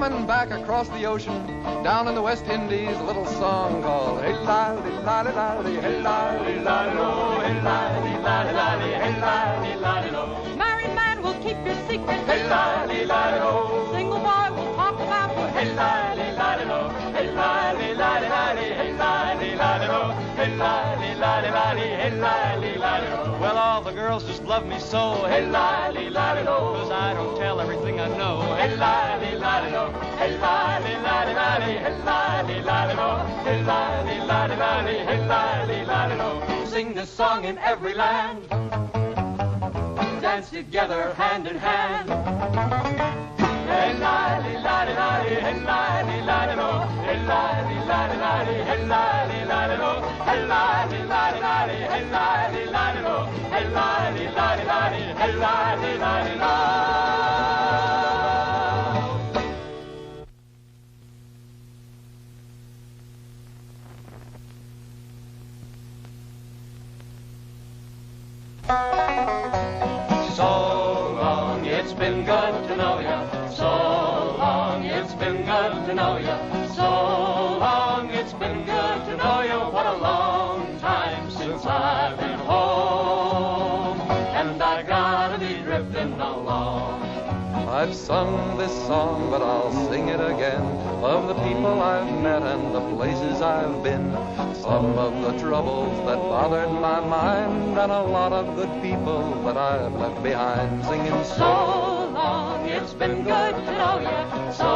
coming back across the ocean, down in the West Indies, a little song called Hey Lally Lally Lally, Hey Lally Lally Lo, Hey Lally Lally Lally, Hey Lally Lally Lo. Married man will keep your secret. Hey Lally Lally Lo. Single boy will talk about what. Hey Lally Lally Lo, Hey Lally Lally Lally, Hey Lally Lally Lo, Hey Lally Lally Lally, Hey Lally Lally Lo. Well, all the girls just love me so. Hey Lally Lally Lo, 'cause I don't tell everything I know. Hey Lally Lally Lo, Hey Lally Lally Lally, Hey Lally Lally Lo, Hey Lally Lally Lally, Hey Lally Lally Lo. Sing this song in every land, dance together hand in hand. Hey lally lally lally, hey lally lally lo, hey lally lally lally, hey lally lally lo, hey lally lally lally, hey lally lally lo, hey lally lally lally, hey lally lally lo. So long, it's been good to know ya. So long, it's been good to know ya. So long, it's been good to know ya. What a long time since I've been home, and I gotta be drifting along. I've sung this song, but I'll sing it again, of the people I've met and the places I've been, some of the troubles that bothered my mind, and a lot of good people that I've left behind, singing so long, it's been good to know ya. So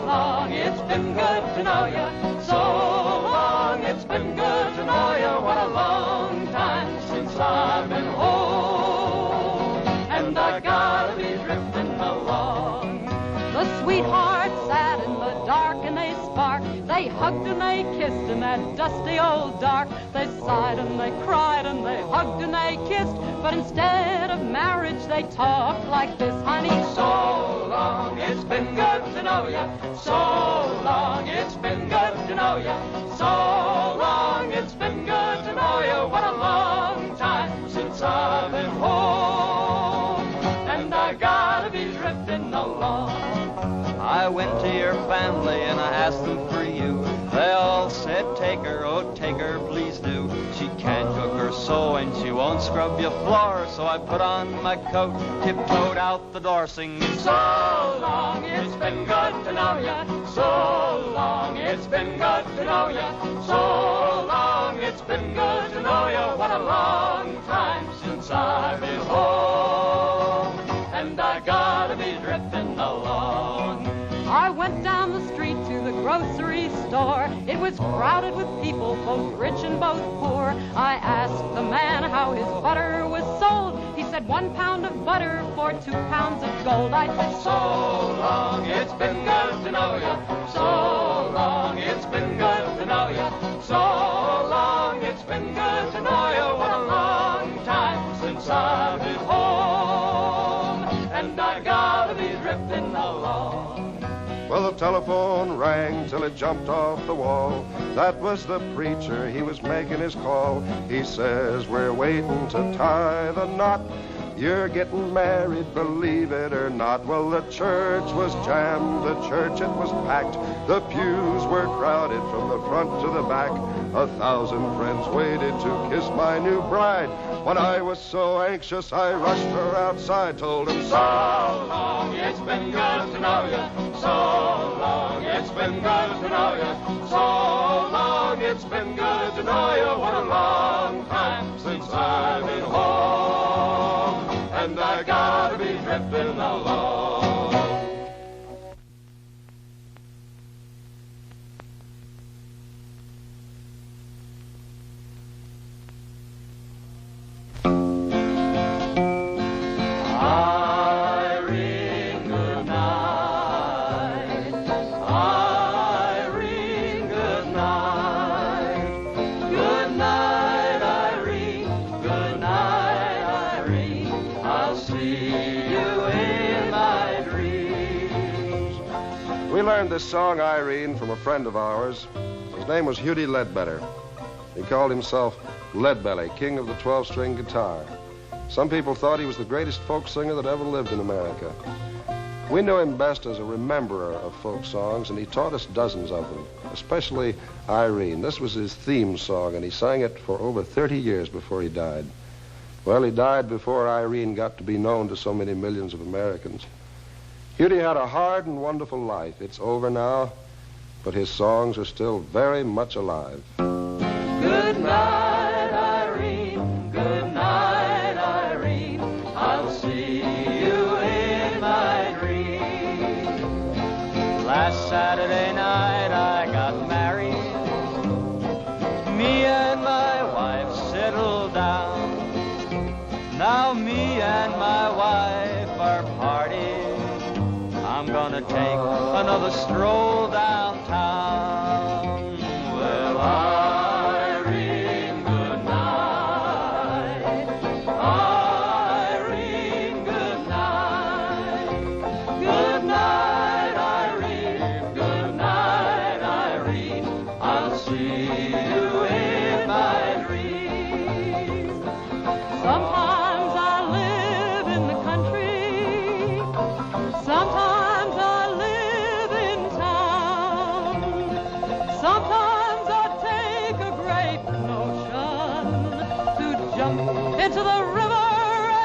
long, it's been good to know ya. So long, it's been good to know ya. What a long time since I've been home, and I gotta be drifting along. The sweethearts sat in the dark and they sparked. They hugged and they kissed in that dusty old dark. They sighed and they cried and they hugged and they kissed. But instead of marriage, they talked like this, honey. So long, it's been good to know ya. So long, it's been good to know ya. So long, it's been good to know ya. What a long time since I've been home, and I gotta be drifting along. I went to your family and I asked them for you. They all said, take her, oh take her, please do. She can't cook or sew and she won't scrub your floor. So I put on my coat, tiptoed out the door singing, so long, it's been good to know ya. So long, it's been good to know ya. So long, it's been good to know ya. What a long time since I've been home, and I gotta be drifting along. I went down the street to the grocery store. It was crowded with people, both rich and both poor. I asked the man how his butter was sold. He said 1 pound of butter for 2 pounds of gold. I said, so long, it's been good to know ya. So long, it's been good to know ya. So long, it's been good to know ya. What a long time since I've been home, and I gotta be drifting along. Well, the telephone rang till it jumped off the wall. That was the preacher, he was making his call. He says, we're waiting to tie the knot. You're getting married, believe it or not. Well, the church was jammed, the church it was packed. The pews were crowded from the front to the back. 1,000 friends waited to kiss my new bride. When I was so anxious, I rushed her outside, told him, so long, it's been good to know ya. So long, it's been good to know ya. So long, it's been good to know ya. What a long time since I've been home, and I gotta be drifting along. Irene, good night. Irene, good night. Good night, Irene. Good night, Irene. I'll see you in my dreams. We learned this song, Irene, from a friend of ours. His name was Hughie Ledbetter. He called himself Leadbelly, king of the 12-string guitar. Some people thought he was the greatest folk singer that ever lived in America. We knew him best as a rememberer of folk songs, and he taught us dozens of them, especially Irene. This was his theme song, and he sang it for over 30 years before he died. Well, he died before Irene got to be known to so many millions of Americans. Hughie had a hard and wonderful life. It's over now, but his songs are still very much alive. Good night, Irene. Good night, Irene. I'll see you in my dreams. Last Saturday night I got married. Me and my wife settled down. Now me and my wife are parting. I'm gonna take another stroll downtown. Well, Irene, good night. Irene, good night. Good night, Irene. Good night, Irene. I'll see you in my dreams. Sometimes I live in the country. Sometimes I live in town. Sometimes I take a great notion to jump into the river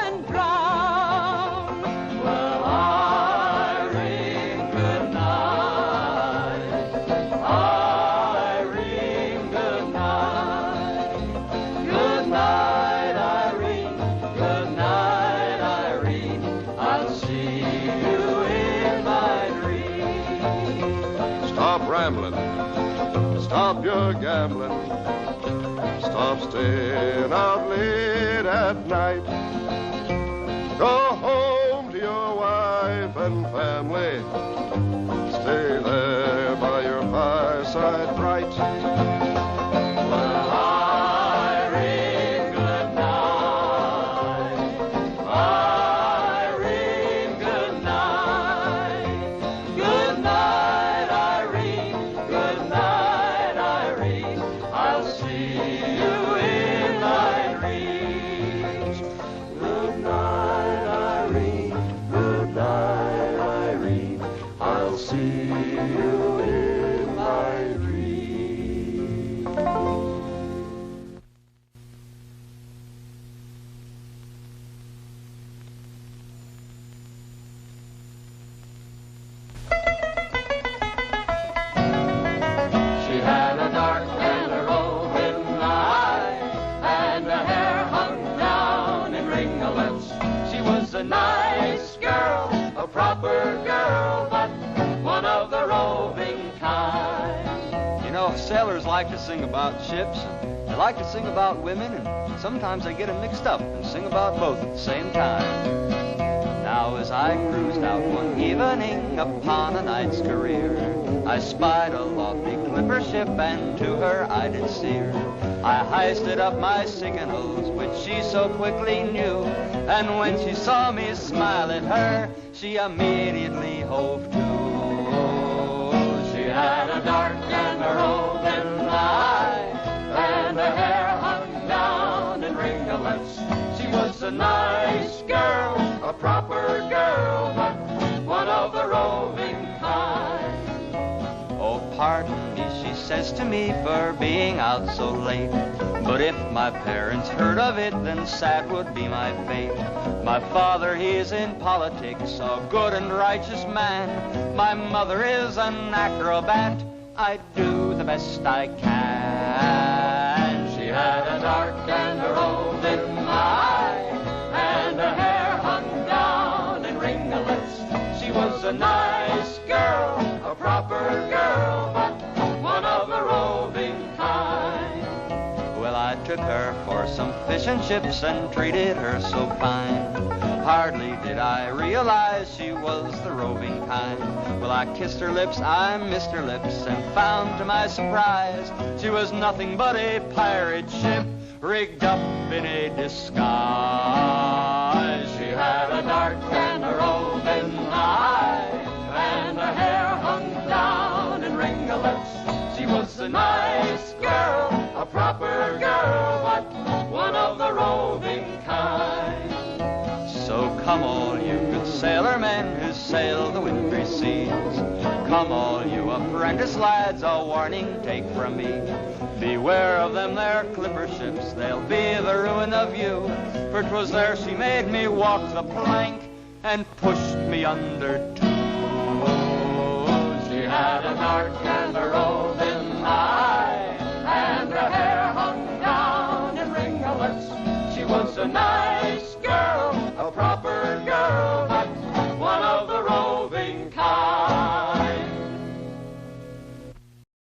and drown. Well, Irene, good night. Irene, good night. Good night, Irene. Good night, Irene. I'll see you in my dreams. Stop rambling. Stop your gambling. Stop staying out late at night. Go home to your wife and family. Stay there by your fireside bright. Well, Irene, good night. Irene, good night. Good night, Irene. Good night, Irene. I'll see you in my dreams. Good night, Irene. Good night, Irene. I'll see you in my dreams. She had a dark and a roving eye, and her hair hung down in ringlets. She was a nice girl, a proper girl, but one of the roving kind. You know, sailors like to sing about ships, and they like to sing about women, and sometimes they get them mixed up and sing about both at the same time. Now as I cruised out one evening upon a night's career, I spied a lofty clipper ship, and to her I did steer. I hoisted up my signals, which she so quickly knew, and when she saw me smile at her, she immediately hove to. She had a dark and a roving eye, and her hair hung down in ringlets. She was a nice girl, a proper girl, but one of the roving kind. Oh, pardon me, she says to me, for being out so late. But if my parents heard of it, then sad would be my fate. My father, he is in politics, a good and righteous man. My mother is an acrobat. I do the best I can. She had a dark and a roving eye, and her hair hung down in ringlets. She was a nice girl, a proper girl, but one of the roving kind. Well, I took her for some fish and chips and treated her so fine. Hardly did I realize she was the roving kind. Well, I kissed her lips, I missed her lips, and found to my surprise she was nothing but a pirate ship rigged up in a disguise. She had a dark and a roving eye, and her hair hung down in ringlets. She was a nice girl, a proper girl, but one of the roving kind. So come all you good sailor men who sail the wintry seas. Come all you apprentice lads, a warning take from me. Beware of them there clipper ships, they'll be the ruin of you. For 'twas there she made me walk the plank and pushed me under too. She had a dark and a roving eye, and her hair hung down in ringlets. She was a nice girl.